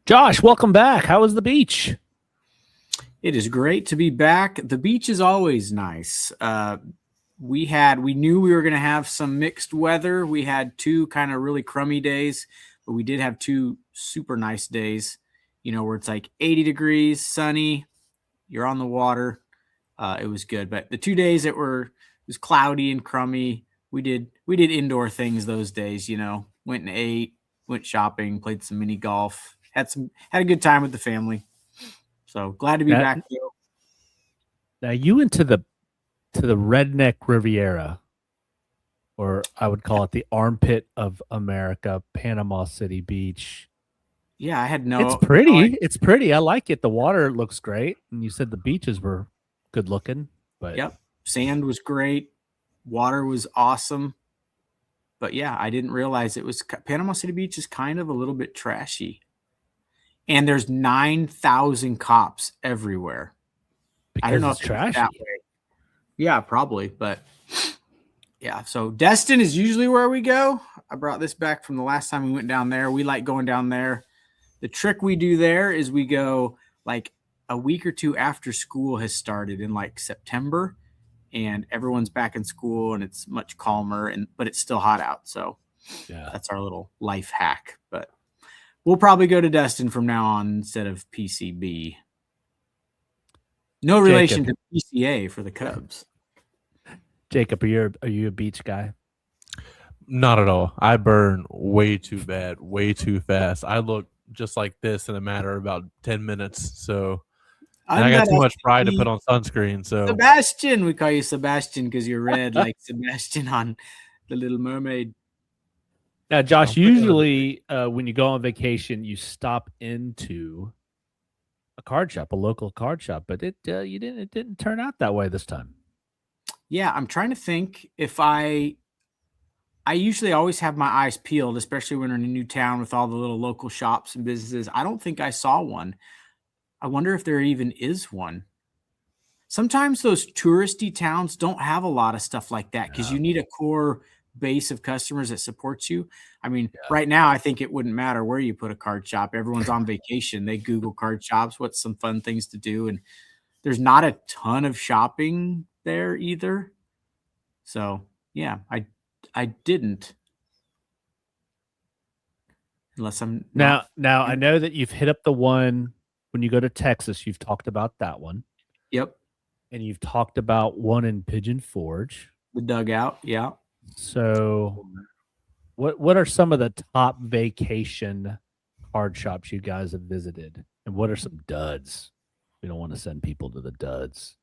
Josh, welcome back. How was the beach? It is great to be back. The beach is always nice. We knew we were going to have some mixed weather. We had two kind of really crummy days, but we did have two super nice days, where it's like 80 degrees, sunny, you're on the water. It was good. But the 2 days it was cloudy and crummy. We did indoor things those days, went and ate, went shopping, played some mini golf, had a good time with the family. So glad to be back. Now you went to the redneck Riviera, or I would call it the armpit of America, Panama City Beach. Yeah, I had no. It's pretty. It's pretty. I like it. The water looks great, and you said the beaches were good looking. But yep, sand was great, water was awesome. But yeah, I didn't realize it was Panama City Beach is kind of a little bit trashy. And there's 9,000 cops everywhere. Because I don't know it's if trashy. It's that way. Yeah, probably. But yeah, so Destin is usually where we go. I brought this back from the last time we went down there. We like going down there. The trick we do there is we go like a week or two after school has started in like September, and everyone's back in school and it's much calmer, but it's still hot out. So yeah, that's our little life hack. But we'll probably go to Destin from now on instead of PCB. No relation to PCA for the Cubs. Jacob, are you a beach guy? Not at all. I burn way too bad, way too fast. I look just like this in a matter of about 10 minutes. So I got too much pride to put on sunscreen. So Sebastian, we call you Sebastian because you're red like Sebastian on The Little Mermaid. Now, Josh, usually when you go on vacation, you stop into a card shop, a local card shop, but it didn't turn out that way this time. Yeah, I'm trying to think if I usually always have my eyes peeled, especially when we're in a new town with all the little local shops and businesses. I don't think I saw one. I wonder if there even is one. Sometimes those touristy towns don't have a lot of stuff like that because you need a core base of customers that supports you. I mean, right now, I think it wouldn't matter where you put a card shop. Everyone's on vacation. They Google card shops. What's some fun things to do? And there's not a ton of shopping there either. So yeah, I didn't. Unless I'm now I know that you've hit up the one when you go to Texas. You've talked about that one. Yep. And you've talked about one in Pigeon Forge. The dugout, yeah. So what are some of the top vacation card shops you guys have visited? And what are some duds? We don't want to send people to the duds.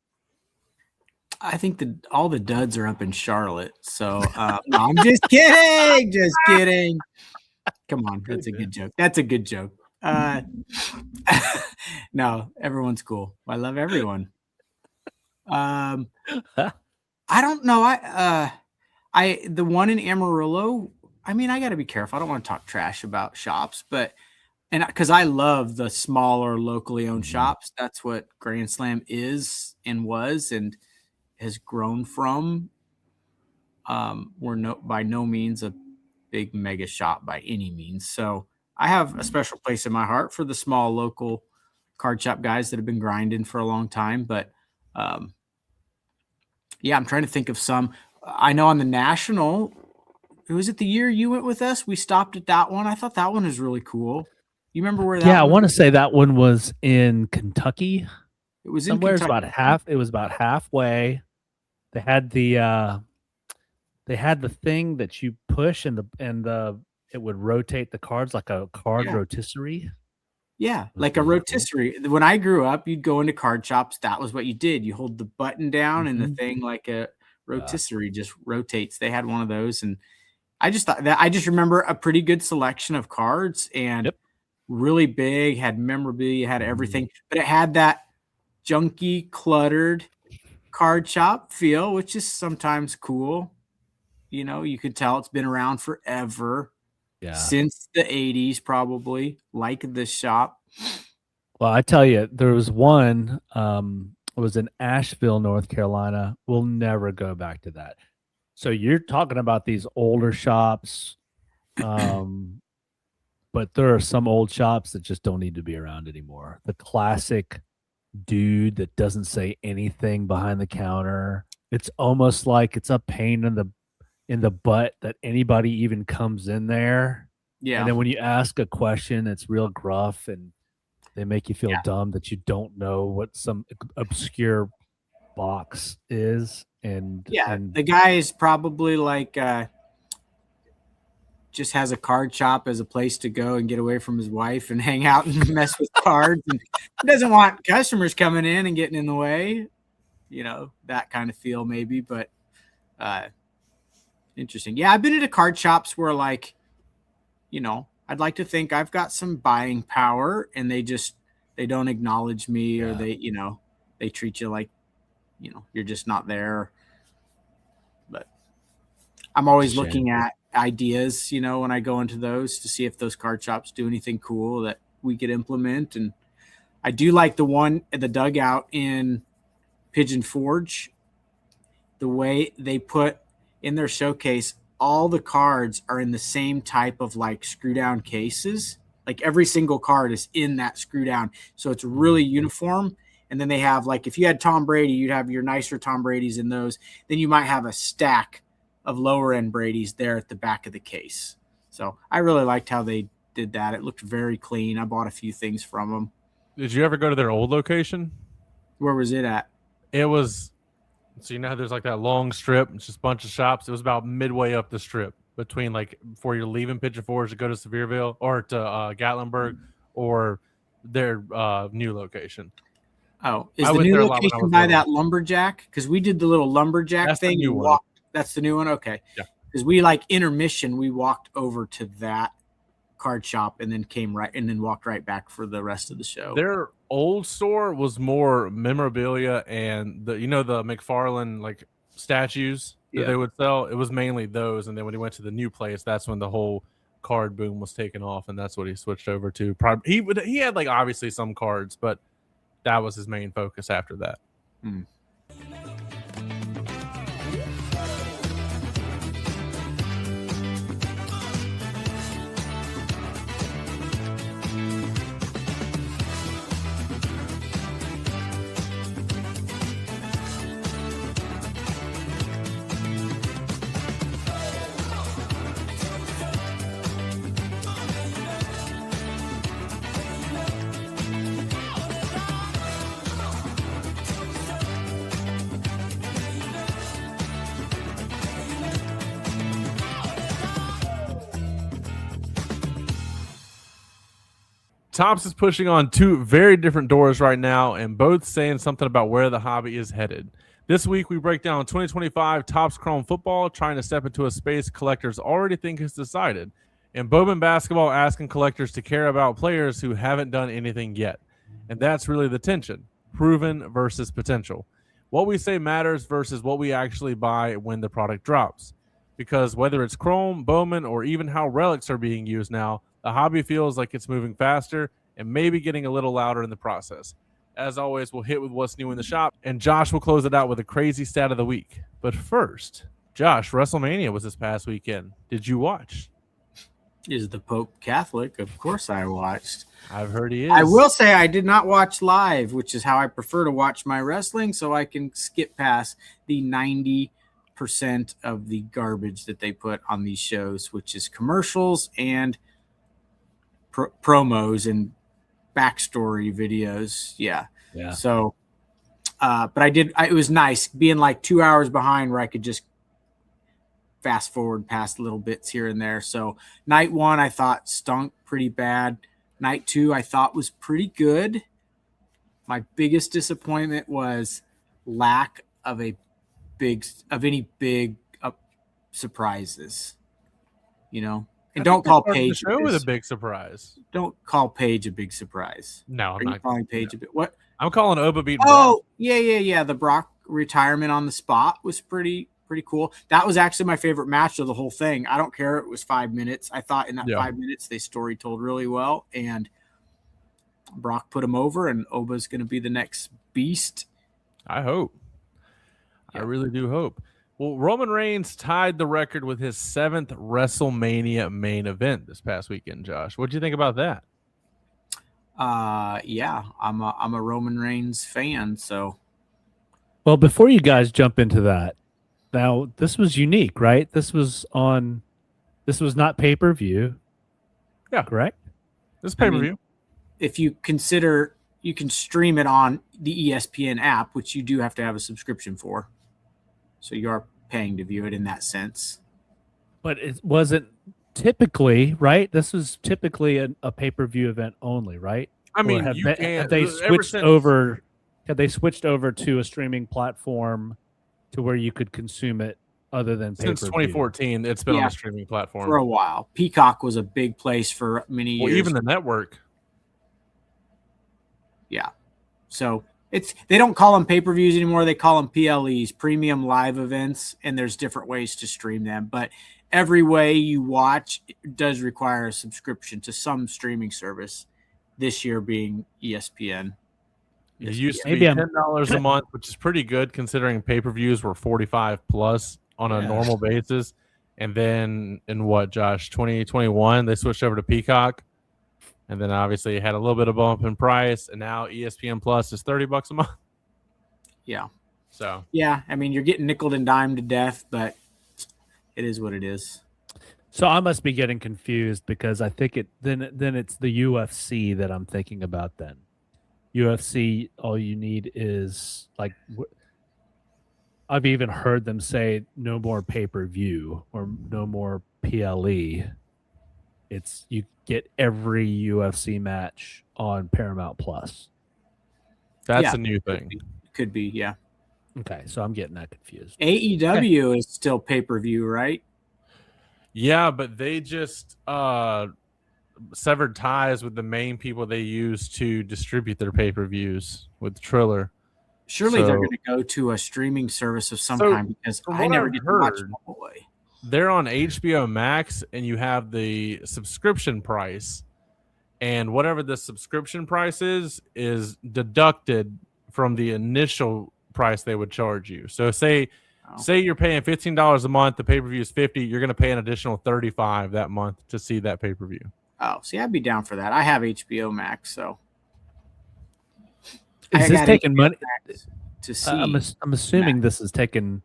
I think all the duds are up in Charlotte. So no, I'm just kidding. Just kidding. Come on. That's a good joke. That's a good joke. No, everyone's cool. I love everyone. I don't know. The one in Amarillo, I mean, I got to be careful. I don't want to talk trash about shops, because I love the smaller locally owned shops. That's what Grand Slam is and was and has grown from. We're by no means a big mega shop by any means. So I have a special place in my heart for the small local card shop guys that have been grinding for a long time. But yeah, I'm trying to think of some. I know on the National, was it the year you went with us? We stopped at that one. I thought that one was really cool. You remember where that? Yeah, I want to say that one was in Kentucky. It was somewhere. In Kentucky. It was about halfway. They had the thing that you push and it would rotate the cards like a card rotisserie. Yeah, like a rotisserie. When I grew up, you'd go into card shops. That was what you did. You hold the button down and the thing like a rotisserie just rotates. They had one of those. And I just thought that I just remember a pretty good selection of cards and really big, had memorabilia, had everything, but it had that junky, cluttered card shop feel, which is sometimes cool. You could tell it's been around forever. Yeah. Since the 80s, probably, like this shop. Well, I tell you, there was one, it was in Asheville, North Carolina. We'll never go back to that. So you're talking about these older shops. but there are some old shops that just don't need to be around anymore. The classic dude that doesn't say anything behind the counter. It's almost like it's a pain in the butt that anybody even comes in there. Yeah. And then when you ask a question, it's real gruff and they make you feel Yeah. dumb that you don't know what some obscure box is. And the guy is probably like just has a card shop as a place to go and get away from his wife and hang out and mess with cards, and doesn't want customers coming in and getting in the way, that kind of feel maybe. But interesting. Yeah, I've been into card shops where, like, I'd like to think I've got some buying power, and they don't acknowledge me, or they treat you like you're just not there. But I'm always looking at ideas, when I go into those, to see if those card shops do anything cool that we could implement. And I do like the one at the dugout in Pigeon Forge, the way they put in their showcase, all the cards are in the same type of like screw down cases. Like every single card is in that screw down. So it's really uniform. And then they have, like, if you had Tom Brady, you'd have your nicer Tom Brady's in those. Then you might have a stack of lower end Brady's there at the back of the case. So I really liked how they did that. It looked very clean. I bought a few things from them. Did you ever go to their old location? Where was it at? It was, so how there's like that long strip, it's just a bunch of shops. It was about midway up the strip between, like, before you're leaving Pigeon Forge to go to Sevierville or to Gatlinburg, or their new location. Oh, is the new location by that lumberjack? Because we did the little lumberjack thing. That's the new one? Okay. Yeah. Because we, like, intermission, we walked over to that card shop and then walked right back for the rest of the show. Their old store was more memorabilia and the McFarlane, like, statues that they would sell. It was mainly those. And then when he went to the new place, that's when the whole card boom was taken off, and that's what he switched over to. He had, like, obviously some cards, but that was his main focus after that. Topps is pushing on two very different doors right now, and both saying something about where the hobby is headed. This week, we break down 2025 Topps Chrome Football, trying to step into a space collectors already think is decided, and Bowman Basketball asking collectors to care about players who haven't done anything yet. And that's really the tension, proven versus potential. What we say matters versus what we actually buy when the product drops. Because whether it's Chrome, Bowman, or even how relics are being used now, the hobby feels like it's moving faster and maybe getting a little louder in the process. As always, we'll hit with what's new in the shop, and Josh will close it out with a crazy stat of the week. But first, Josh, WrestleMania was this past weekend. Did you watch? Is the Pope Catholic? Of course I watched. I've heard he is. I will say I did not watch live, which is how I prefer to watch my wrestling, so I can skip past the 90% of the garbage that they put on these shows, which is commercials and promos and backstory videos. Yeah. So, but it was nice being like 2 hours behind where I could just fast forward past little bits here and there. So night one, I thought stunk pretty bad. Night two, I thought was pretty good. My biggest disappointment was lack of any big surprise. And don't call Paige the show with a big surprise. Don't call Paige a big surprise. No, I'm not calling Paige a bit. What? I'm calling Oba beating. Oh, Brock. Yeah. The Brock retirement on the spot was pretty cool. That was actually my favorite match of the whole thing. I don't care. It was 5 minutes. I thought in that 5 minutes they story told really well, and Brock put him over, and Oba's going to be the next beast. I hope. Yeah. I really do hope. Well, Roman Reigns tied the record with his 7th WrestleMania main event this past weekend. Josh, what do you think about that? Yeah, I'm a Roman Reigns fan, so. Well, before you guys jump into that, now this was unique, right? This was not pay-per-view. Yeah. Correct? This is pay-per-view. I mean, if you consider you can stream it on the ESPN app, which you do have to have a subscription for. So you are paying to view it in that sense. But it wasn't typically, right? This was typically a pay-per-view event only, right? I mean, have they switched over to a streaming platform to where you could consume it other than since pay-per-view? 2014, it's been on a streaming platform for a while. Peacock was a big place for many years. Well, even the network. Yeah. So they don't call them pay-per-views anymore. They call them PLEs, premium live events, and there's different ways to stream them. But every way you watch does require a subscription to some streaming service. This year being ESPN. It used to be $10 a month, which is pretty good considering pay-per-views were 45 plus on a normal basis. And then in what, Josh, 2021, they switched over to Peacock. And then obviously it had a little bit of bump in price, and now ESPN Plus is $30 a month. Yeah. So yeah, I mean, you're getting nickeled and dimed to death, but it is what it is. So I must be getting confused because I think then it's the UFC that I'm thinking about. Then UFC, all you need is like I've even heard them say no more pay-per-view or no more PLE. It's you get every UFC match on Paramount Plus. That's a new thing. Could be, yeah. Okay, so I'm getting that confused. AEW is still pay-per-view, right? Yeah, but they just severed ties with the main people they use to distribute their pay-per-views with Triller. Surely they're going to go to a streaming service of some kind because I never get to watch them all the way. They're on HBO Max, and you have the subscription price, and whatever the subscription price is deducted from the initial price they would charge you. So say you're paying $15 a month, the pay-per-view is $50, you're going to pay an additional $35 that month to see that pay-per-view. Oh, see, I'd be down for that. I have HBO Max, so is this taking money to see? I'm assuming this is taking.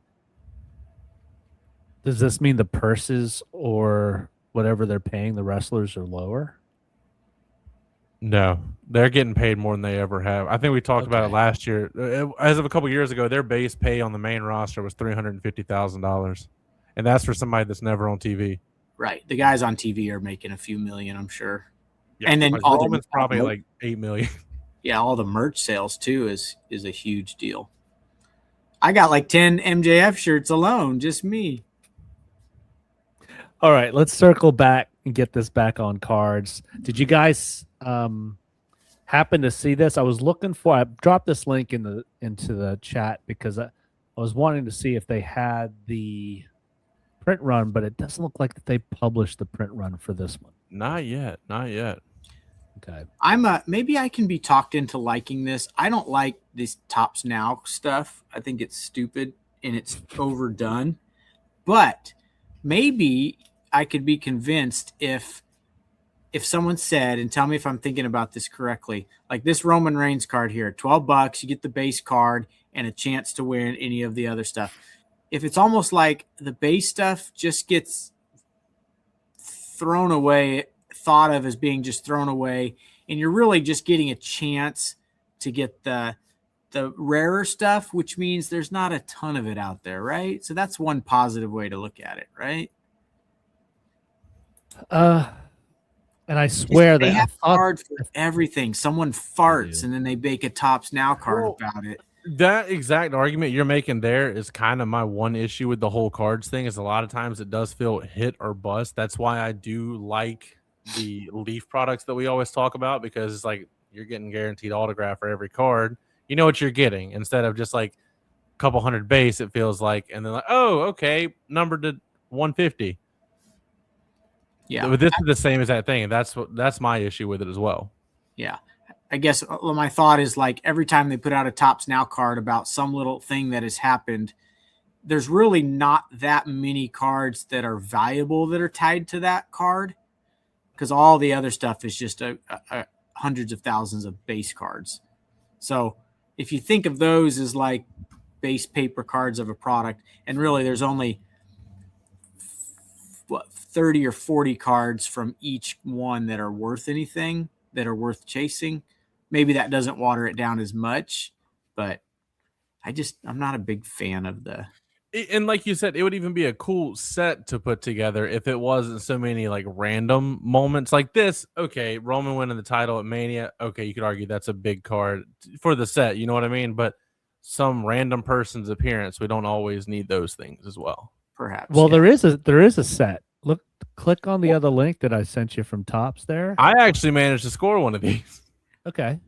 Does this mean the purses or whatever they're paying the wrestlers are lower? No, they're getting paid more than they ever have. I think we talked about it last year. As of a couple years ago, their base pay on the main roster was $350,000, and that's for somebody that's never on TV. Right, the guys on TV are making a few million, I'm sure. Yeah, and then like all Roman's probably like $8 million. Yeah, all the merch sales too is a huge deal. I got like 10 MJF shirts alone, just me. All right, let's circle back and get this back on cards. Did you guys happen to see this? I dropped this link into the chat because I was wanting to see if they had the print run, but it doesn't look like that they published the print run for this one. Not yet. Okay. Maybe I can be talked into liking this. I don't like this Tops Now stuff. I think it's stupid and it's overdone. But maybe I could be convinced if someone said, and tell me if I'm thinking about this correctly, like this Roman Reigns card here, $12, you get the base card and a chance to win any of the other stuff. If it's almost like the base stuff just gets thrown away, thought of as being just thrown away, and you're really just getting a chance to get the rarer stuff, which means there's not a ton of it out there, right? So that's one positive way to look at it, right? And I swear they that have cards for everything. Someone farts and then they make a Tops Now card about it. That exact argument you're making there is kind of my one issue with the whole cards thing. Is a lot of times it does feel hit or bust. That's why I do like the Leaf products that we always talk about, because it's like you're getting guaranteed autograph for every card. You know what you're getting instead of just like a couple hundred base. It feels like, and they're like, oh, okay, numbered to 150. Yeah, but this is the same as that thing, and that's my issue with it as well. Yeah, I guess my thought is like every time they put out a Tops Now card about some little thing that has happened, there's really not that many cards that are valuable that are tied to that card, because all the other stuff is just a hundreds of thousands of base cards. So if you think of those as like base paper cards of a product, and really there's only 30 or 40 cards from each one that are worth anything, that are worth chasing, maybe that doesn't water it down as much, but I'm not a big fan of the. And like you said, it would even be a cool set to put together if it wasn't so many like random moments like this. Okay, Roman winning the title at Mania. Okay, you could argue that's a big card for the set. You know what I mean? But some random person's appearance, we don't always need those things as well. Perhaps. Well, there is a set. Look, click on the other link that I sent you from Topps there. I actually managed to score one of these. Okay.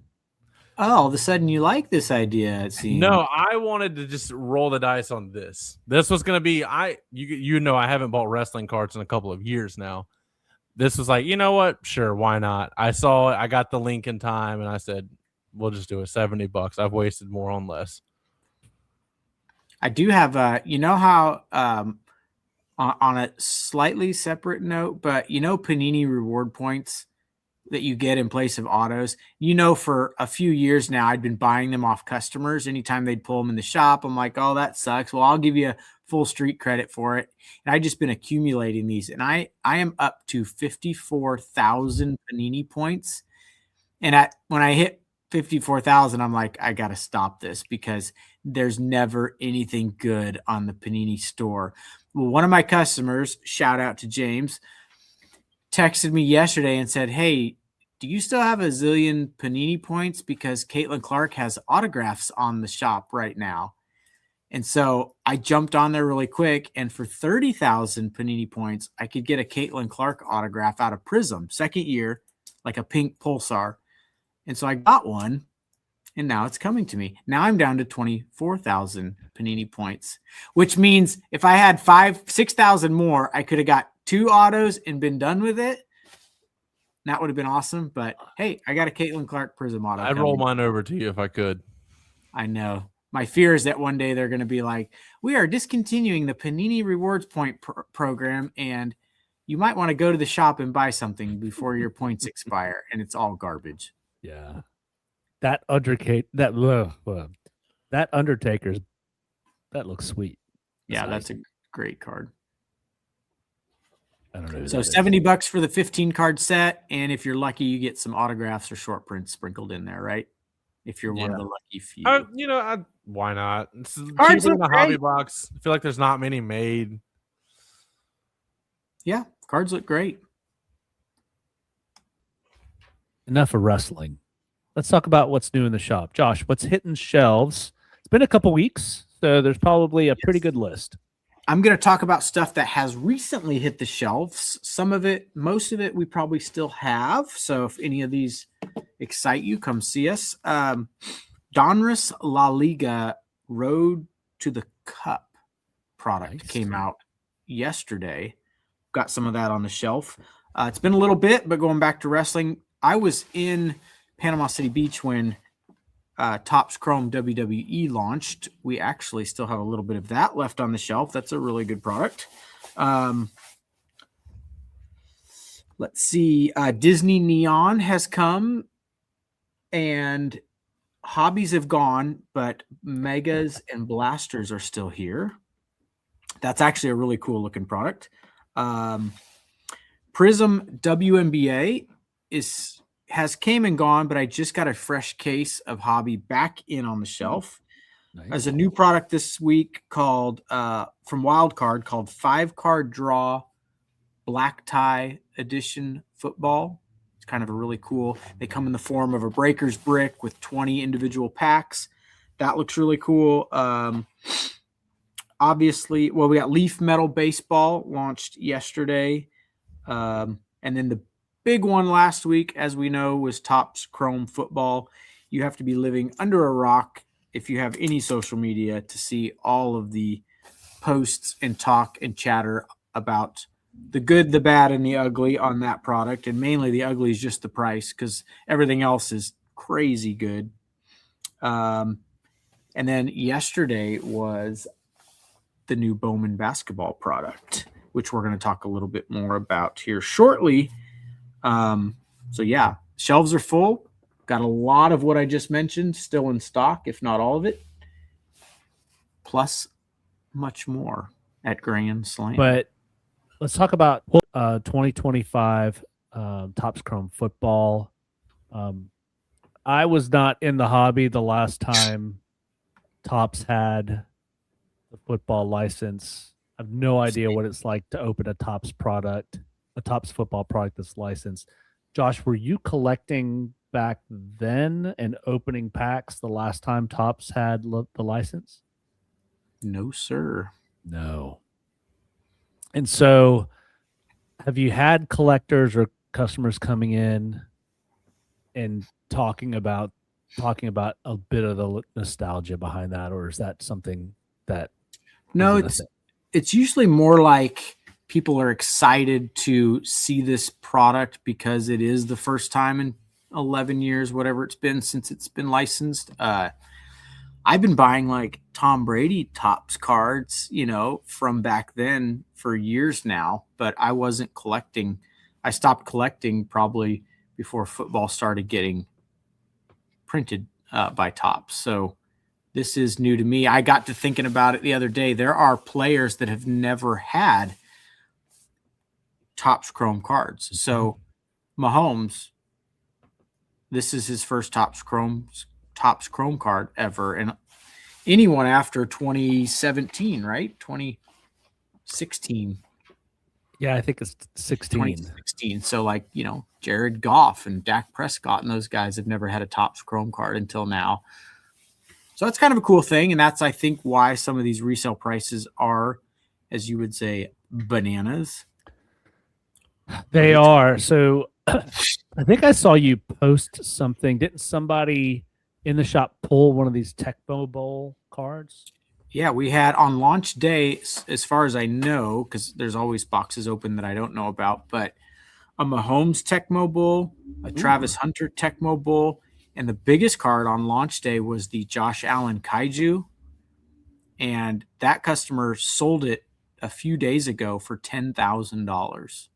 Oh, all of a sudden you like this idea, it seems. No, I wanted to just roll the dice on this. This was going to be you know I haven't bought wrestling cards in a couple of years now. This was like, you know what? Sure, why not? I saw it, I got the link in time, and I said, we'll just do it. $70. I've wasted more on less. I do have you know how on a slightly separate note, but you know Panini reward points that you get in place of autos. You know, for a few years now, I'd been buying them off customers. Anytime they'd pull them in the shop, I'm like, oh, that sucks. Well, I'll give you a full street credit for it. And I've just been accumulating these. And I am up to 54,000 Panini points. And when I hit 54,000, I'm like, I got to stop this because there's never anything good on the Panini store. Well, one of my customers, shout out to James, texted me yesterday and said, hey, do you still have a zillion Panini points? Because Caitlin Clark has autographs on the shop right now. And so I jumped on there really quick. And for 30,000 Panini points, I could get a Caitlin Clark autograph out of Prism, second year, like a pink Pulsar. And so I got one, and now it's coming to me. Now I'm down to 24,000 Panini points, which means if I had 6,000 more, I could have got 2 autos and been done with it. That would have been awesome. But hey, I got a Caitlin Clark Prism auto. I'd roll mine over to you if I could. I know. My fear is that one day they're going to be like, we are discontinuing the Panini Rewards Point program, and you might want to go to the shop and buy something before your points expire, and it's all garbage. Yeah. That Undertaker's that looks sweet. Yeah, that's a great card. I don't know. So $70 for the 15 card set, and if you're lucky, you get some autographs or short prints sprinkled in there, right? If you're one of the lucky few. Why not? It's Cards cheaper than the look hobby great. box. I feel like there's not many made. Yeah, cards look great. Enough of wrestling. Let's talk about what's new in the shop. Josh, what's hitting shelves? It's been a couple weeks, so there's probably a pretty good list. I'm going to talk about stuff that has recently hit the shelves. Some of it, most of it, we probably still have. So if any of these excite you, come see us. Donruss La Liga Road to the Cup product came out yesterday. Got some of that on the shelf. It's been a little bit, but going back to wrestling, I was in Panama City Beach when Topps Chrome WWE launched. We actually still have a little bit of that left on the shelf. That's a really good product. Let's see. Disney Neon has come, and hobbies have gone, but Megas and Blasters are still here. That's actually a really cool looking product. Prism WNBA has came and gone, but I just got a fresh case of hobby back in on the shelf. Nice. There's a new product this week called from Wildcard called 5-Card Draw Black Tie Edition Football. It's kind of a really cool. They come in the form of a breaker's brick with 20 individual packs. That looks really cool. Obviously, we got Leaf Metal Baseball launched yesterday. And then the big one last week, as we know, was Topps Chrome Football. You have to be living under a rock if you have any social media to see all of the posts and talk and chatter about the good, the bad, and the ugly on that product. And mainly the ugly is just the price, because everything else is crazy good. And then yesterday was the new Bowman basketball product, which we're going to talk a little bit more about here shortly. So yeah, shelves are full. Got a lot of what I just mentioned still in stock, if not all of it, plus much more at Grand Slam. But let's talk about 2025 Topps Chrome football. I was not in the hobby the last time Topps had the football license. I have no idea what it's like to open a Topps football product that's licensed. Josh, were you collecting back then and opening packs the last time Topps had the license? No, sir. No. And so have you had collectors or customers coming in and talking about a bit of the nostalgia behind that, or is that something that no, it's usually more like people are excited to see this product because it is the first time in 11 years, whatever it's been since it's been licensed. I've been buying like Tom Brady Topps cards, from back then for years now, but I wasn't collecting. I stopped collecting probably before football started getting printed by Topps. So this is new to me. I got to thinking about it the other day. There are players that have never had Topps Chrome cards. So Mahomes, this is his first Topps Chrome card ever. And anyone after 2017, right? 2016. Yeah, I think it's 16. 2016. So Jared Goff and Dak Prescott and those guys have never had a Topps Chrome card until now. So that's kind of a cool thing. And that's, I think, why some of these resale prices are, as you would say, bananas. They are. So I think I saw you post something. Didn't somebody in the shop pull one of these Tecmo Bowl cards? Yeah, we had on launch day, as far as I know, because there's always boxes open that I don't know about, but a Mahomes Tecmo Bowl, a Travis Hunter Tecmo Bowl, and the biggest card on launch day was the Josh Allen Kaiju. And that customer sold it a few days ago for $10,000.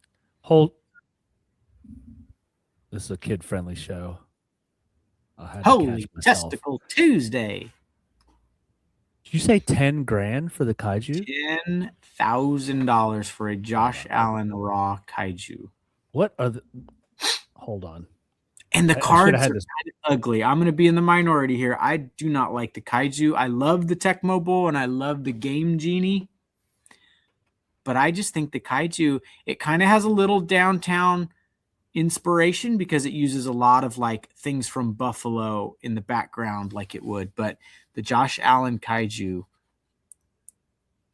This is a kid-friendly show. Holy Testicle Tuesday. Did you say 10 grand for the Kaiju? $10,000 for a Josh Allen raw Kaiju. What are the... Hold on. And the cards are kind of ugly. I'm going to be in the minority here. I do not like the Kaiju. I love the Tecmo Bowl and I love the Game Genie. But I just think the Kaiju, it kind of has a little downtown inspiration because it uses a lot of things from Buffalo in the background like it would. But the Josh Allen Kaiju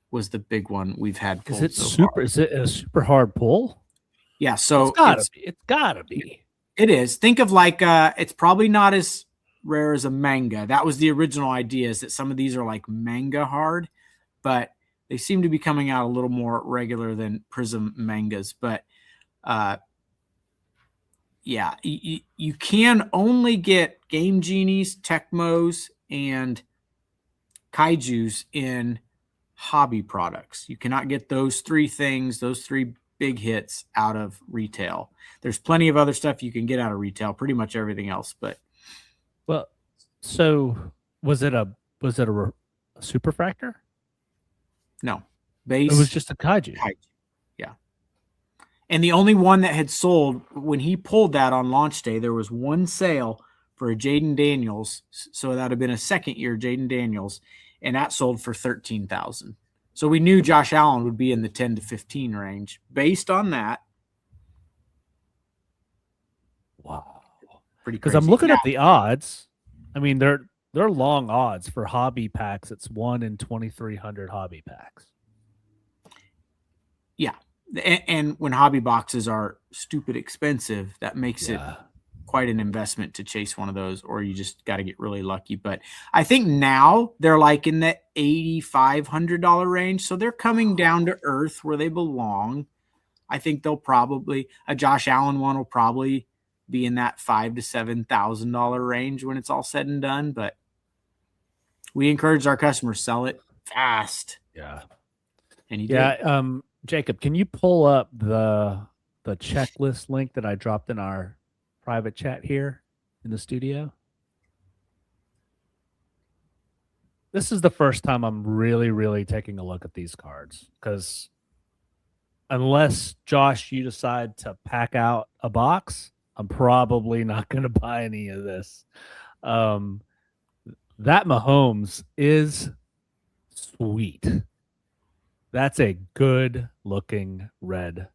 was the big one we've had. Is it a super hard pull? Yeah. So it's gotta be. It is. Think of it's probably not as rare as a manga. That was the original idea, is that some of these are like manga hard, but they seem to be coming out a little more regular than Prism mangas. But yeah, you can only get Game Genies, Tecmos, and Kaijus in hobby products. You cannot get those three things, those three big hits out of retail. There's plenty of other stuff you can get out of retail, pretty much everything else. But so was it a superfractor? No, base. It was just a Kaiju. Yeah. And the only one that had sold when he pulled that on launch day, there was one sale for a Jaden Daniels. So that would have been a second year Jaden Daniels, and that sold for $13,000. So we knew Josh Allen would be in the 10 to 15 range based on that. Wow. Pretty crazy. Because I'm looking at the odds. I mean, they're long odds for hobby packs. It's 1 in 2,300 hobby packs. Yeah. And when hobby boxes are stupid expensive, that makes it quite an investment to chase one of those, or you just got to get really lucky. But I think now they're in the $8,500 range. So they're coming down to earth where they belong. I think they'll probably, a Josh Allen one will probably be in that $5,000 to $7,000 range when it's all said and done. But we encourage our customers, sell it fast. Yeah. And he Yeah, did. Jacob, can you pull up the checklist link that I dropped in our private chat here in the studio? This is the first time I'm really, really taking a look at these cards because unless Josh, you decide to pack out a box, I'm probably not going to buy any of this. That Mahomes is sweet. That's a good looking red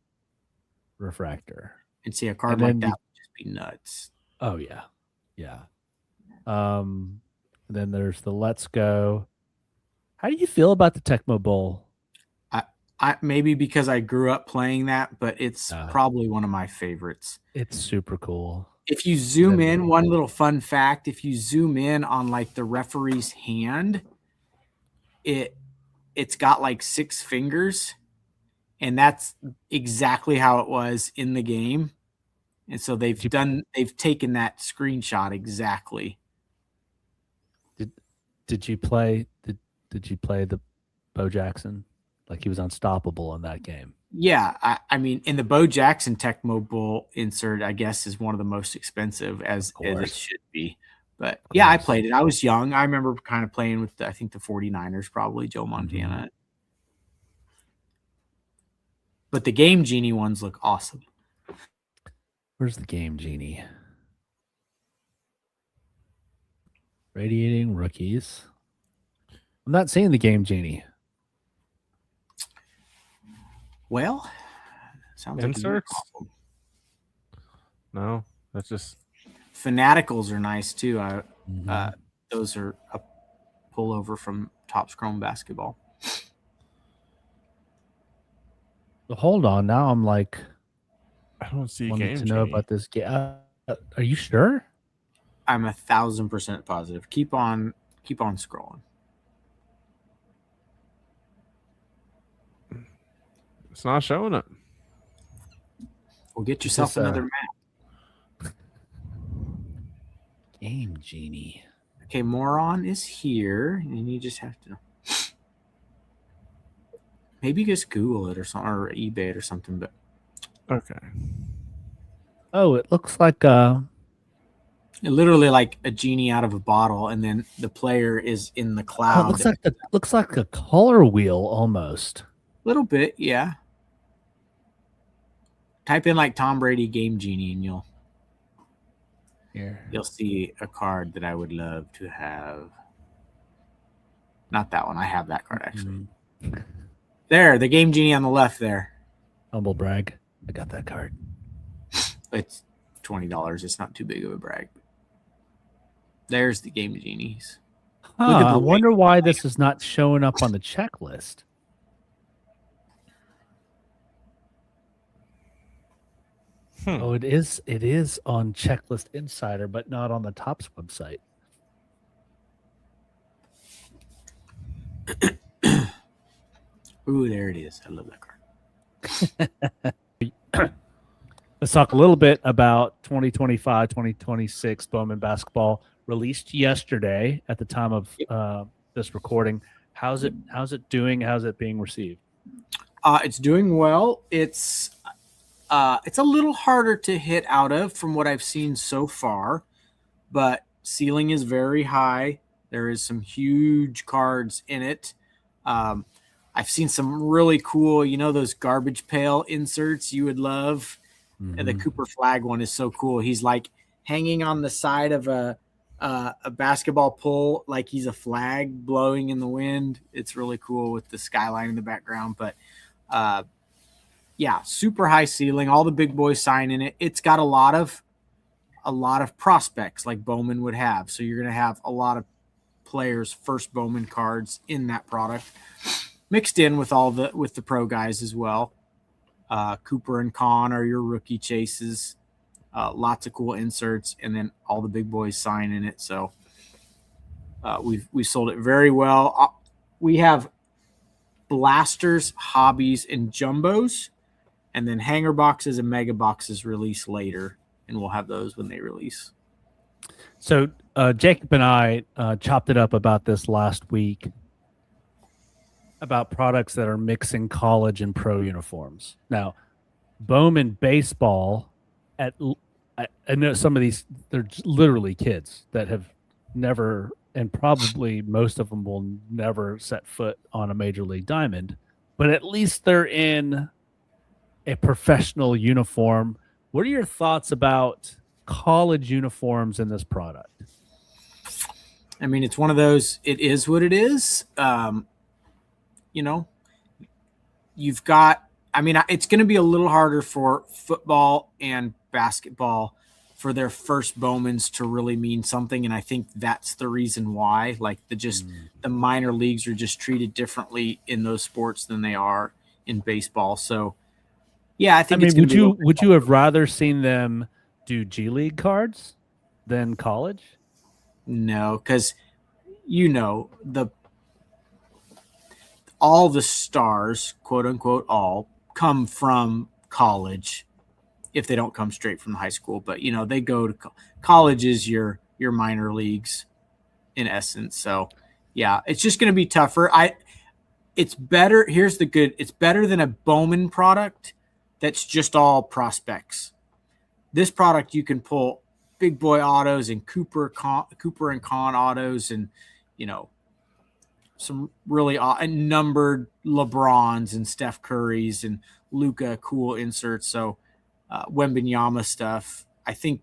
refractor. And see, a card And like then that would just be nuts. Oh yeah. Yeah. Then there's the Let's Go. How do you feel about the Tecmo Bowl? I maybe because I grew up playing that, but it's probably one of my favorites. It's super cool. If you zoom in, one little fun fact, if you zoom in on like the referee's hand, it's got like 6 fingers, and that's exactly how it was in the game. And so they've taken that screenshot exactly. Did you play the Bo Jackson? Like he was unstoppable in that game. Yeah, I mean, in the Bo Jackson Tecmo Bowl insert, I guess is one of the most expensive as it should be. But yeah, I played it. I was young. I remember kind of playing with I think the 49ers, probably Joe Montana. Mm-hmm. But the Game Genie ones look awesome. Where's the Game Genie? Radiating rookies. I'm not seeing the Game Genie. Well, sounds inserts. Like no, that's just Fanaticals are nice too. Those are a pullover from Topps Chrome Basketball. Hold on, now I'm like, I don't see wanting to know about this game. Are you sure? I'm 1,000% positive. Keep on scrolling. It's not showing it. Well, get yourself another map. Game Genie. Okay, Moron is here, and you just have to maybe just Google it or something, or eBay it or something. But okay. Oh, it looks like literally like a genie out of a bottle, and then the player is in the cloud. It looks like a color wheel almost. A little bit, yeah. Type in like Tom Brady Game Genie, and you'll see a card that I would love to have. Not that one. I have that card actually. Mm-hmm. There, the Game Genie on the left there. Humble brag. I got that card. It's $20. It's not too big of a brag. There's the Game Genies. I wonder why this is not showing up on the checklist. Oh, it is on Checklist Insider, but not on the Topps website. Ooh, there it is. I love that card. Let's talk a little bit about 2025-2026 Bowman Basketball, released yesterday at the time of this recording. How's it doing? How's it being received? It's doing well. It's a little harder to hit out of from what I've seen so far, but ceiling is very high. There is some huge cards in it. I've seen some really cool, those garbage pail inserts you would love. Mm-hmm. And the Cooper flag one is so cool. He's like hanging on the side of a basketball pole, like he's a flag blowing in the wind. It's really cool with the skyline in the background. But yeah, super high ceiling. All the big boys sign in it. It's got a lot of prospects like Bowman would have. So you're going to have a lot of players' first Bowman cards in that product, mixed in with with the pro guys as well. Cooper and Con are your rookie chases. Lots of cool inserts, and then all the big boys sign in it. So we sold it very well. We have blasters, hobbies, and jumbos, and then hanger boxes and mega boxes release later, and we'll have those when they release. So Jacob and I chopped it up about this last week. about products that are mixing college and pro uniforms. Now, Bowman Baseball, I know some of these, they're literally kids that have never, and probably most of them will never set foot on a major league diamond, but at least they're in a professional uniform. What are your thoughts about college uniforms in this product? I mean, it's one of those, it is what it is. You know, you've got, I mean, it's going to be a little harder for football and basketball for their first Bowmans to really mean something. And I think that's the reason why, like the minor leagues are just treated differently in those sports than they are in baseball. So yeah, I think would you have rather seen them do G League cards than college? No, because all the stars, quote unquote, all come from college if they don't come straight from high school. But, they go to college is your minor leagues in essence. So, yeah, it's just going to be tougher. It's better. Here's the good. It's better than a Bowman product that's just all prospects. This product, you can pull big boy autos and Cooper and Con autos and, some really numbered LeBrons and Steph Curry's and Luka cool inserts. So Wembenyama stuff. I think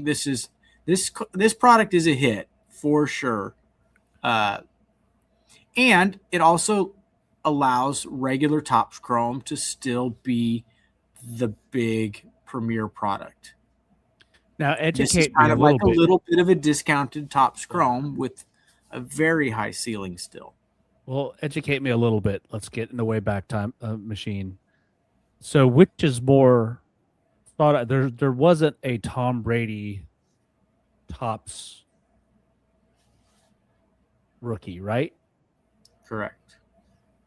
this product is a hit for sure. And it also allows regular Topps Chrome to still be the big premier product. Now educate this is kind of like a little bit of a discounted Topps Chrome with a very high ceiling still. Well, educate me a little bit. Let's get in the Wayback Time machine. So which is more thought? There wasn't a Tom Brady Topps rookie, right? Correct.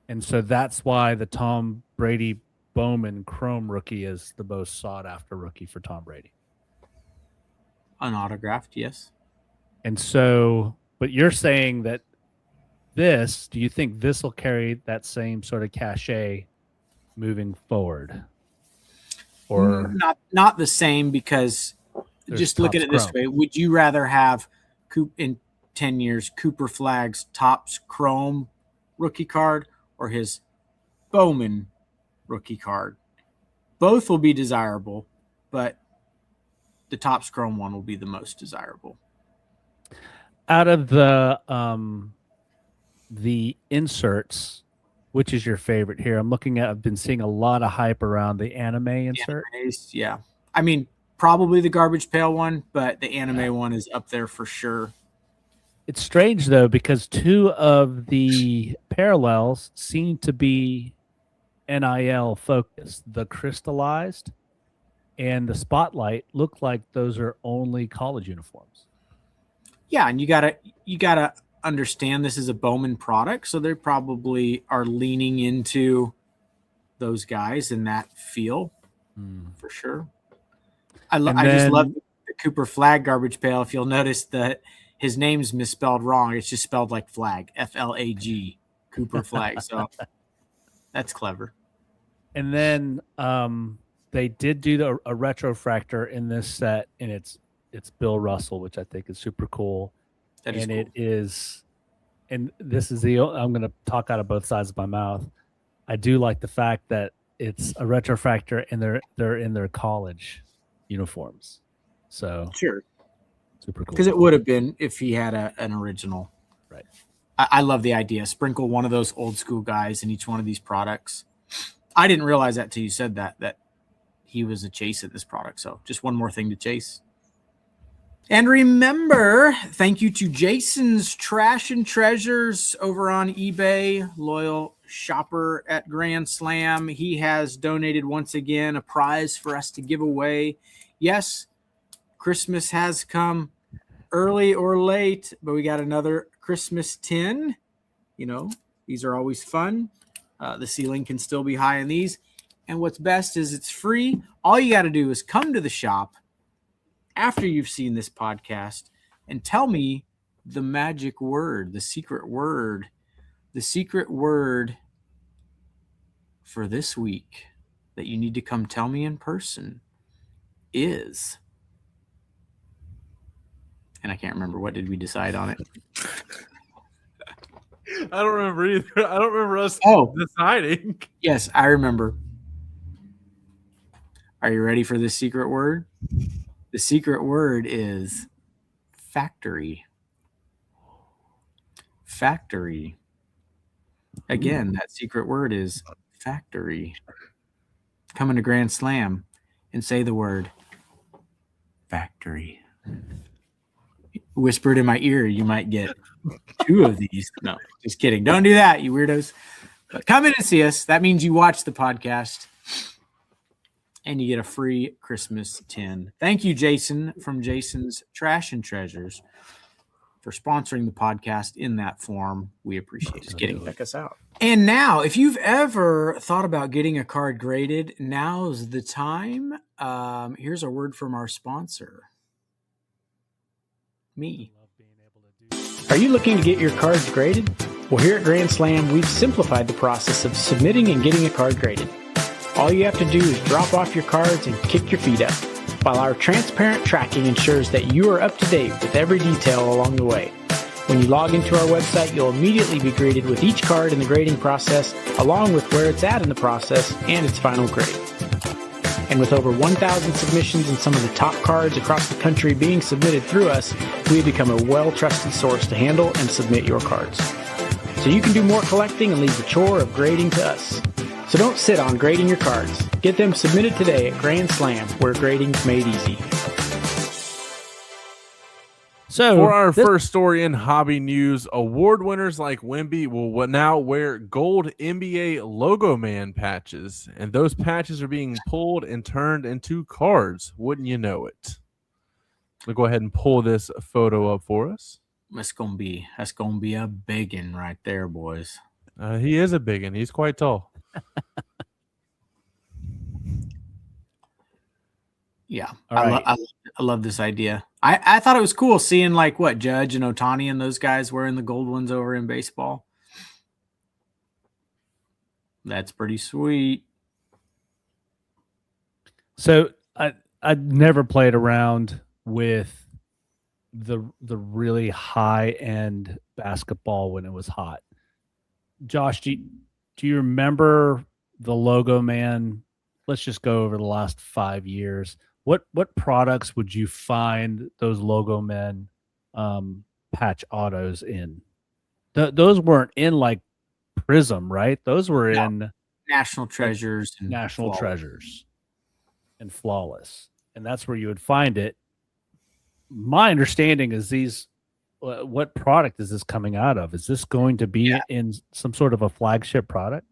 And so that's why the Tom Brady Bowman Chrome rookie is the most sought after rookie for Tom Brady. Unautographed, yes. And so, but you're saying that do you think this will carry that same sort of cachet moving forward? Or not the same, because just look at it this way. Would you rather have in 10 years Cooper Flagg's Topps Chrome rookie card or his Bowman rookie card? Both will be desirable, but the Topps Chrome one will be the most desirable. Out of the inserts, which is your favorite here? I've been seeing a lot of hype around the anime insert. Yeah. I mean, probably the garbage pail one, but the anime one is up there for sure. It's strange though, because two of the parallels seem to be NIL focused. The crystallized and the spotlight look like those are only college uniforms. Yeah, and you gotta understand this is a Bowman product, so they probably are leaning into those guys in that feel for sure. I just love the Cooper Flag garbage pail. If you'll notice that his name's misspelled wrong, it's just spelled like flag, FLAG, Cooper Flag. So that's clever. And then they did do a retrofractor in this set, and it's Bill Russell, which I think is super cool. That is cool. It is, and this is I'm going to talk out of both sides of my mouth. I do like the fact that it's a retrofractor and they're in their college uniforms. So sure, super cool. Because it would have been if he had an original. Right. I love the idea. Sprinkle one of those old school guys in each one of these products. I didn't realize that till you said that he was a chase at this product. So just one more thing to chase. And remember, thank you to Jason's Trash and Treasures over on eBay, loyal shopper at Grand Slam. He has donated once again a prize for us to give away. Yes, Christmas has come early or late, but we got another Christmas tin. These are always fun. The ceiling can still be high in these. And what's best is it's free. All you got to do is come to the shop after you've seen this podcast and tell me the magic word, the secret word the secret word for this week that you need to come tell me in person is, and I can't remember, what did we decide on it? I don't remember either. I don't remember us deciding. Yes, I remember. Are you ready for the secret word? The secret word is factory. Factory. Again, that secret word is factory. Come into Grand Slam and say the word factory. Whispered in my ear, you might get 2 of these. No, just kidding. Don't do that, you weirdos. But come in and see us. That means you watch the podcast and you get a free Christmas tin. Thank you, Jason, from Jason's Trash and Treasures, for sponsoring the podcast in that form. We appreciate it. Just kidding. Check us out. And now, if you've ever thought about getting a card graded, now's the time. Here's a word from our sponsor, me. Are you looking to get your cards graded? Well, here at Grand Slam, we've simplified the process of submitting and getting a card graded. All you have to do is drop off your cards and kick your feet up, while our transparent tracking ensures that you are up to date with every detail along the way. When you log into our website, you'll immediately be greeted with each card in the grading process, along with where it's at in the process and its final grade. And with over 1,000 submissions and some of the top cards across the country being submitted through us, we have become a well-trusted source to handle and submit your cards. So you can do more collecting and leave the chore of grading to us. So don't sit on grading your cards. Get them submitted today at Grand Slam, where grading's made easy. So for our first story in hobby news, award winners like Wemby will now wear gold NBA Logoman patches, and those patches are being pulled and turned into cards. Wouldn't you know it? We'll go ahead and pull this photo up for us. That's gonna be a biggin right there, boys. He is a biggin. He's quite tall. Yeah, I love this idea. I thought it was cool seeing like what Judge and Ohtani and those guys wearing the gold ones over in baseball. That's pretty sweet. So I never played around with the really high end basketball when it was hot. Josh, do you remember the Logoman? Let's just go over the last 5 years. What products would you find those Logoman patch autos in? Those weren't in like Prism, right? Those were in National Treasures and National Treasures and Flawless. And that's where you would find it. My understanding is these what product is this coming out of? Is this going to be in some sort of a flagship product?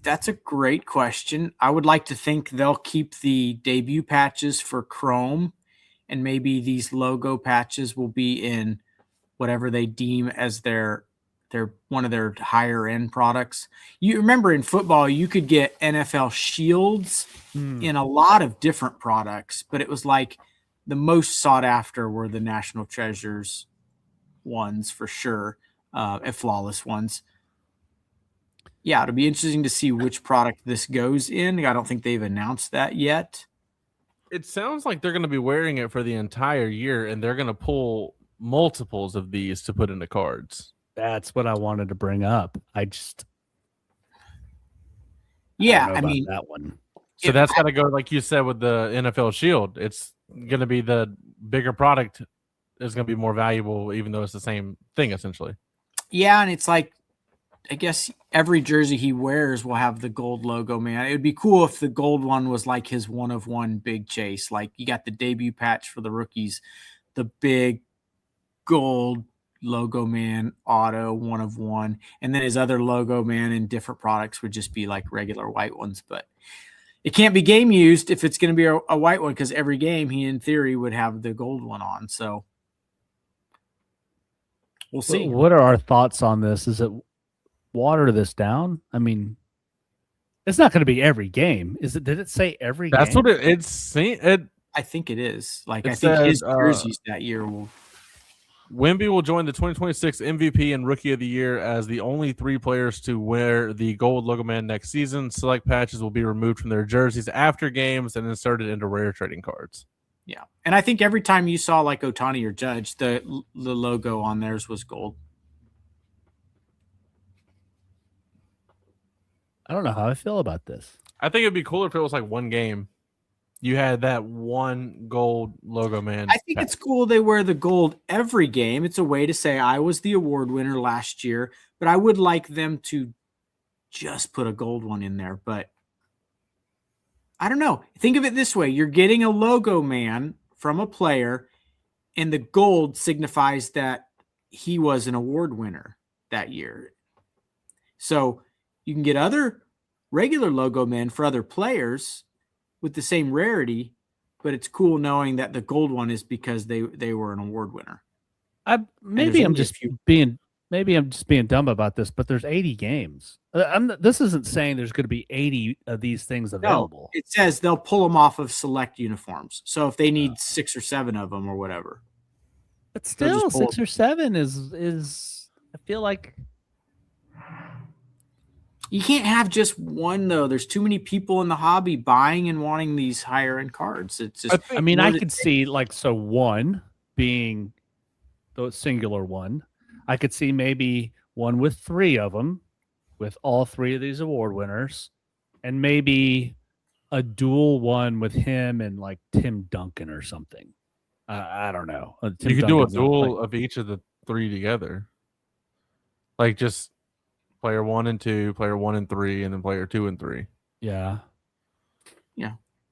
That's a great question. I would like to think they'll keep the debut patches for Chrome, and maybe these logo patches will be in whatever they deem as their one of their higher end products. You remember in football, you could get NFL shields in a lot of different products, but it was like the most sought after were the National Treasures ones for sure, and Flawless ones. Yeah, it'll be interesting to see which product this goes in. I don't think they've announced that yet. It sounds like they're going to be wearing it for the entire year, and they're going to pull multiples of these to put into cards. That's what I wanted to bring up. I mean that one. So that's got to go, like you said, with the NFL Shield. It's going to be the bigger product is going to be more valuable, even though it's the same thing essentially. Yeah, and it's like, I guess every jersey he wears will have the gold logo, man. It would be cool if the gold one was like his one of one big chase. Like you got the debut patch for the rookies, the big gold logo man auto one of one, and then his other logo man in different products would just be like regular white ones. But it can't be game used if it's going to be a white one, because every game he in theory would have the gold one on. So we'll see. What are our thoughts on this? Is it water this down? I mean, it's not going to be every game, is it? Did it say every game? That's what it's saying. I think it is. Like, I think says, his jerseys that year will. Wemby will join the 2026 MVP and Rookie of the Year as the only 3 players to wear the gold Logoman next season. Select patches will be removed from their jerseys after games and inserted into rare trading cards. Yeah, and I think every time you saw like Ohtani or Judge, the logo on theirs was gold. I don't know how I feel about this. I think it'd be cooler if it was like one game. You had that one gold Logoman. I think it's cool they wear the gold every game. It's a way to say I was the award winner last year, but I would like them to just put a gold one in there. But I don't know. Think of it this way. You're getting a Logoman from a player, and the gold signifies that he was an award winner that year. So you can get other regular Logomen for other players with the same rarity, but it's cool knowing that the gold one is because they were an award winner. Maybe I'm just being dumb about this, but there's 80 games. This isn't saying there's going to be 80 of these things available. No, it says they'll pull them off of select uniforms. So if they need 6 or 7 of them or whatever. But still, 6 or 7 is I feel like you can't have just one though. There's too many people in the hobby buying and wanting these higher end cards. It's just I could see like one being the singular one. I could see maybe one with 3 of them, with all 3 of these award winners, and maybe a dual one with him and like Tim Duncan or something. I don't know. You could do a duel of each of the 3 together, like just player 1 and 2, player 1 and 3, and then player 2 and 3. Yeah.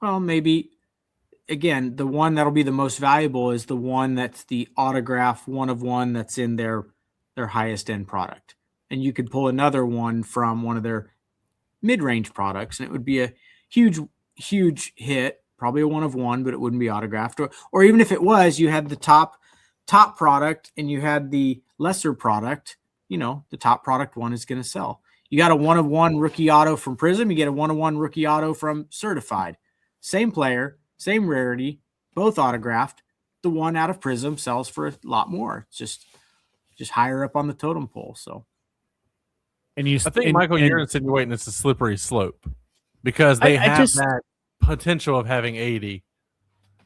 Well, maybe again, the one that'll be the most valuable is the one that's the autograph 1 of 1 that's in their highest end product. And you could pull another one from one of their mid-range products, and it would be a huge, huge hit, probably a 1 of 1, but it wouldn't be autographed. Or even if it was, you had the top product and you had the lesser product, the top product one is going to sell. You got a 1 of 1 rookie auto from Prism, you get a 1 of 1 rookie auto from Certified. Same player, same rarity, both autographed. The one out of Prism sells for a lot more. It's just higher up on the totem pole. So, I think Michael, you're insinuating it's a slippery slope because they have that potential of having 80.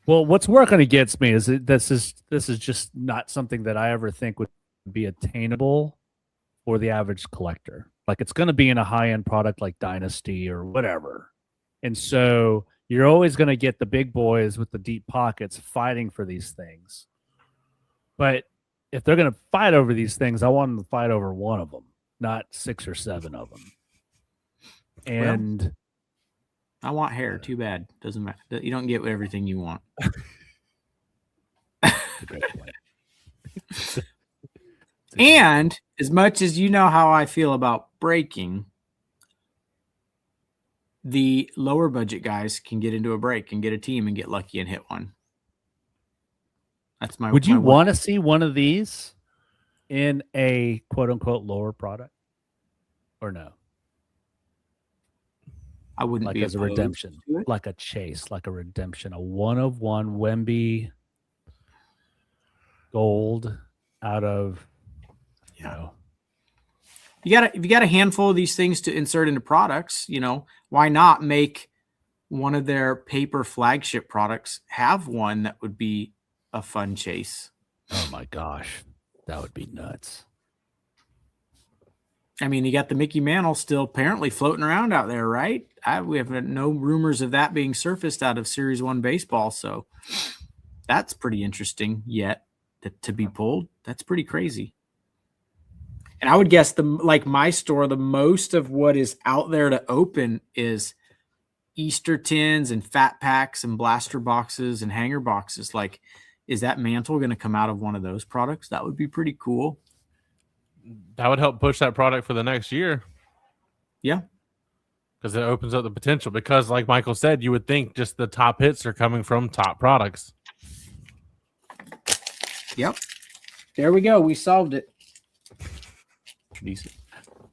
Well, what's working against me is this is just not something that I ever think would be attainable for the average collector. Like it's going to be in a high-end product like Dynasty or whatever. And so you're always going to get the big boys with the deep pockets fighting for these things. But if they're going to fight over these things, I want them to fight over 1 of them, not 6 or 7 of them. And I want hair. Too bad. Doesn't matter. You don't get everything you want. And as much as you know how I feel about breaking, the lower budget guys can get into a break and get a team and get lucky and hit one. That's my. Would you want to see one of these in a quote unquote lower product, or no? I wouldn't like be as a redemption, like a chase, like a redemption, a 1 of 1 Wemby gold out of. You got a handful of these things to insert into products, why not make one of their paper flagship products have one that would be a fun chase? Oh my gosh, that would be nuts. I mean, you got the Mickey Mantle still apparently floating around out there, right? We have no rumors of that being surfaced out of Series 1 baseball, so that's pretty interesting yet to be pulled. That's pretty crazy. And I would guess my store, the most of what is out there to open is Easter tins and fat packs and blaster boxes and hanger boxes. Like, is that mantle going to come out of one of those products? That would be pretty cool. That would help push that product for the next year. Yeah. Because it opens up the potential. Because like Michael said, you would think just the top hits are coming from top products. Yep. There we go. We solved it. Decent.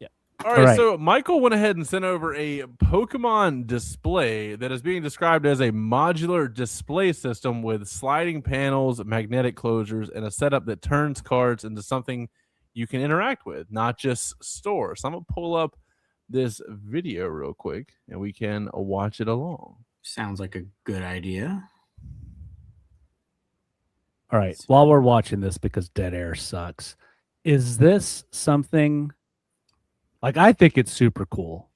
Yeah. All right, so Michael went ahead and sent over a Pokemon display that is being described as a modular display system with sliding panels, magnetic closures, and a setup that turns cards into something you can interact with, not just store. So I'm going to pull up this video real quick, and we can watch it along. Sounds like a good idea. All right, while we're watching this, because dead air sucks, is this something... Like, I think it's super cool.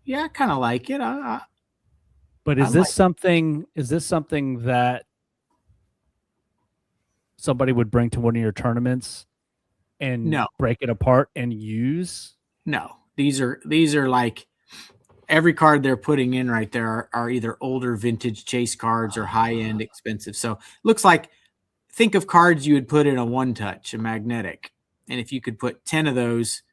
Yeah, I kind of like it. But is this something that somebody would bring to one of your tournaments and break it apart and use? No. These are like every card they're putting in right there are either older vintage chase cards or high-end expensive. So looks like, think of cards you would put in a one-touch, a magnetic. And if you could put 10 of those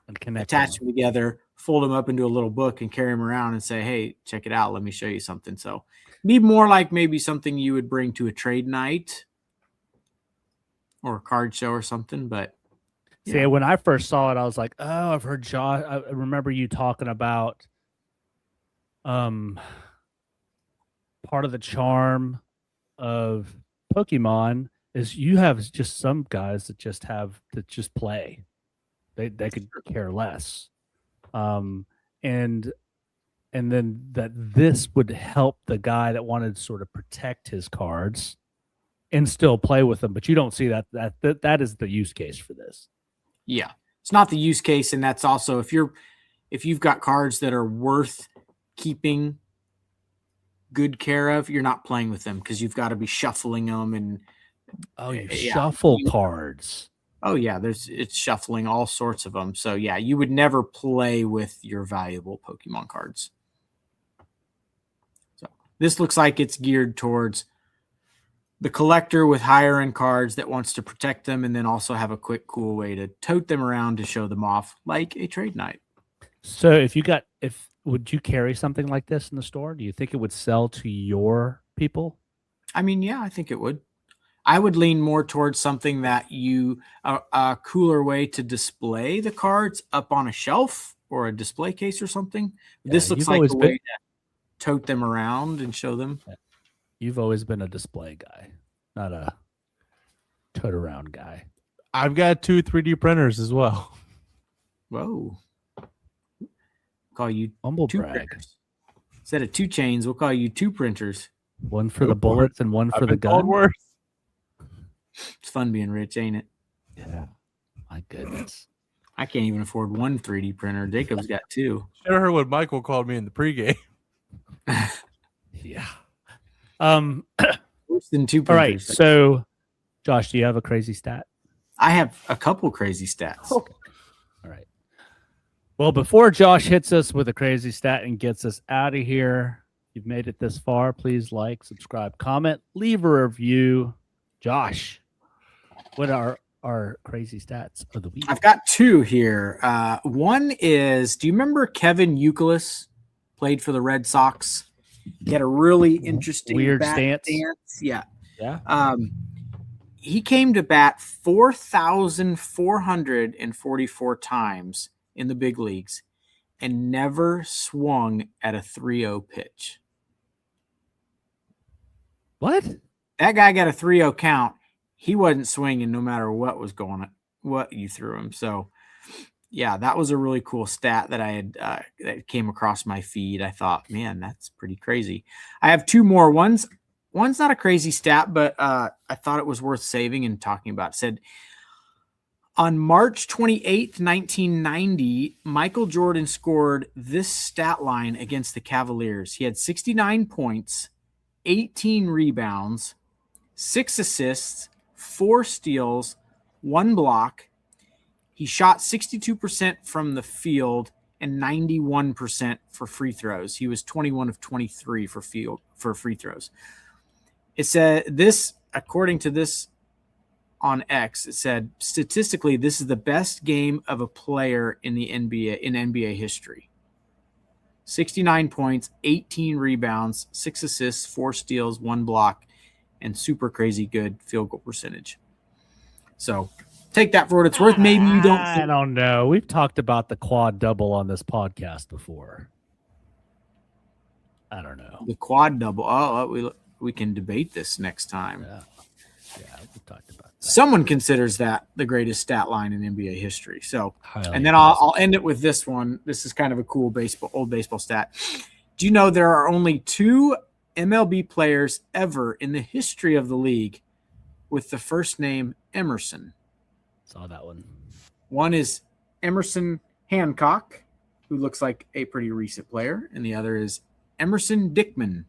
and attach them together, fold them up into a little book and carry them around and say, hey, check it out. Let me show you something. So be more like maybe something you would bring to a trade night or a card show or something. But see, when I first saw it, I was like, oh, I've heard Josh. I remember you talking about part of the charm of Pokemon is you have just some guys that just play. They could care less. And then that this would help the guy that wanted to sort of protect his cards and still play with them. But you don't see that is the use case for this. Yeah. It's not the use case. And that's also if you've got cards that are worth keeping good care of, you're not playing with them because you've got to be shuffling them and shuffle cards. Oh yeah, it's shuffling all sorts of them. So yeah, you would never play with your valuable Pokemon cards. So this looks like it's geared towards the collector with higher end cards that wants to protect them and then also have a quick, cool way to tote them around to show them off like a trade night. So would you carry something like this in the store? Do you think it would sell to your people? I mean, yeah, I think it would. I would lean more towards something that a cooler way to display the cards up on a shelf or a display case or something. Yeah, this looks like a way to tote them around and show them. You've always been a display guy, not a tote around guy. I've got 2 3D printers as well. Whoa. Call you humble 2 brag. Printers. Instead of 2 chains, we'll call you 2 printers. One for the bullets and one for the gun. Worse. It's fun being rich, ain't it? Yeah. My goodness. I can't even afford 1 3D printer. Jacob's got 2. Should have heard what Michael called me in the pregame. Yeah. Worse than 2 printers. All right. So, Josh, do you have a crazy stat? I have a couple crazy stats. Okay. All right. Well, before Josh hits us with a crazy stat and gets us out of here, if you've made it this far, please like, subscribe, comment, leave a review. Josh, what are our crazy stats of the week? I've got 2 here. One is, do you remember Kevin Youkilis played for the Red Sox? He had a really interesting weird bat stance. Yeah. Yeah. He came to bat 4,444 times in the big leagues and never swung at a 3-0 pitch. What? That guy got a 3-0 count. He wasn't swinging no matter what was going on, what you threw him. So, yeah, that was a really cool stat that I had that came across my feed. I thought, man, that's pretty crazy. I have 2 more. One's not a crazy stat, but I thought it was worth saving and talking about. It said, on March 28th, 1990, Michael Jordan scored this stat line against the Cavaliers. He had 69 points, 18 rebounds, 6 assists, 4 steals, 1 block. He shot 62% from the field and 91% for free throws. He was 21 of 23 for free throws. It said this, according to this on X, it said statistically this is the best game of a player in the NBA history. 69 points, 18 rebounds, 6 assists, 4 steals, 1 block, and super crazy good field goal percentage. So take that for what it's worth. Maybe you don't. I don't know. We've talked about the quad double on this podcast before. I don't know. The quad double. Oh, we can debate this next time. Yeah, we talked about that. Someone considers that the greatest stat line in NBA history. So, Highly and then impressive. I'll end it with this one. This is kind of a cool old baseball stat. Do you know there are only 2 MLB players ever in the history of the league with the first name Emerson? Saw that one. One is Emerson Hancock, who looks like a pretty recent player, and the other is Emerson Dickman.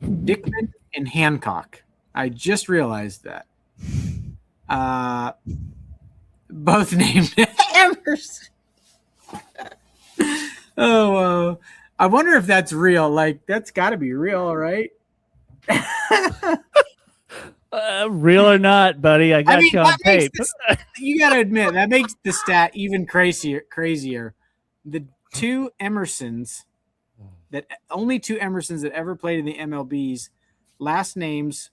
Dickman and Hancock. I just realized that. Both named Emerson. Oh, I wonder if that's real. Like, that's got to be real, right? Real or not, buddy? I got you on tape. You got to admit, that makes the stat even crazier. The 2 Emersons, only 2 Emersons that ever played in the MLB's last names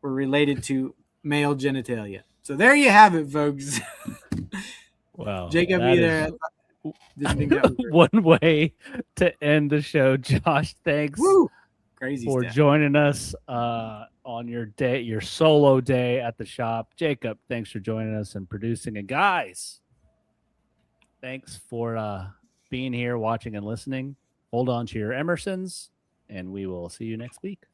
were related to male genitalia. So there you have it, folks. Wow. Jacob either didn't think that was real. One way to end the show. Josh, thanks Crazy for stat. joining us on your solo day at the shop. Jacob, thanks for joining us and producing. And guys, thanks for being here, watching and listening. Hold on to your Emersons, and we will see you next week.